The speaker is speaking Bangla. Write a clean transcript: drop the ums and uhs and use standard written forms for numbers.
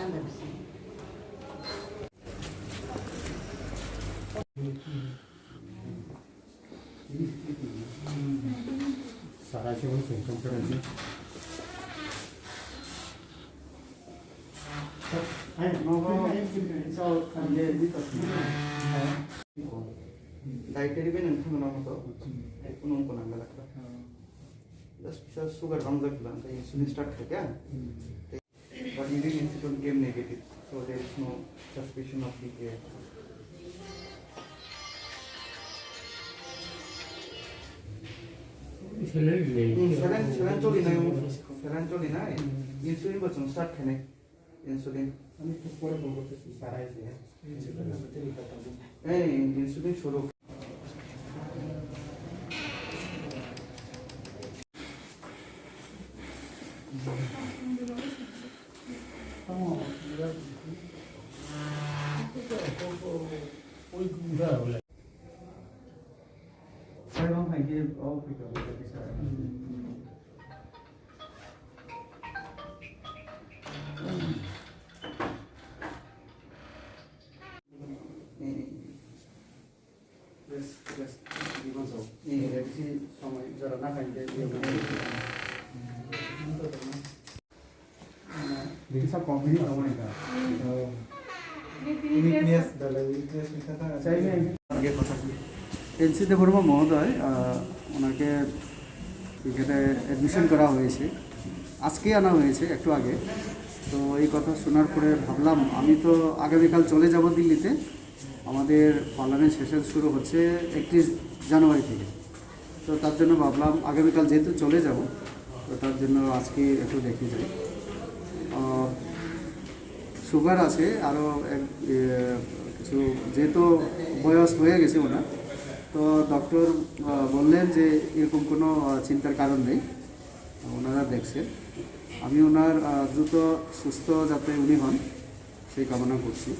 सारा जीवन संकम करायचे डाइटरी भी नंतर मना होता उन्होंने को नांगा लगता जस्ट शुगर कम कर दिला तो इंसुलिन स्टार्ट है क्या but urine institute came negative so there is no suspicion of PKI. Serantolina insulin को चुन स्टार्ट करने इंसुलिन আমি তো পরে বলবো তো সারাইছে ইনসুলিন না তেল কথা এই ইনসুলিন শুরু ওই গুড়া বলে সাইবাং ভাইকে অফ পিটা বলে দিছে সময় যারা না খাইতে देखिए सब कॉमेडी होने का वीकनेस दला वीकनेस मिथाता चाहिए आगे কথা কি এনসি দেববর্মা মহোদয় ওনাকে এখানে অ্যাডমিশন করা হয়েছে আজকে আনা হয়েছে একটু আগে তো এই কথা শোনার পরে ভাবলাম আমি তো আগামীকাল চলে যাব দিল্লিতে আমাদের পার্লামেন্ট সেশন শুরু হচ্ছে 31 জানুয়ারি থেকে তো তার জন্য ভাবলাম আগামীকাল যেহেতু চলে যাব তো তার জন্য আজকে একটু দেখে যাই সুগার আছে আরও কিছু যেহেতু বয়স হয়ে গেছে ওনার তো ডক্টর বললেন যে এরকম কোনো চিন্তার কারণ নেই ওনারা দেখছেন আমি ওনার দ্রুত সুস্থ যাতে উনি হন সেই কামনা করছি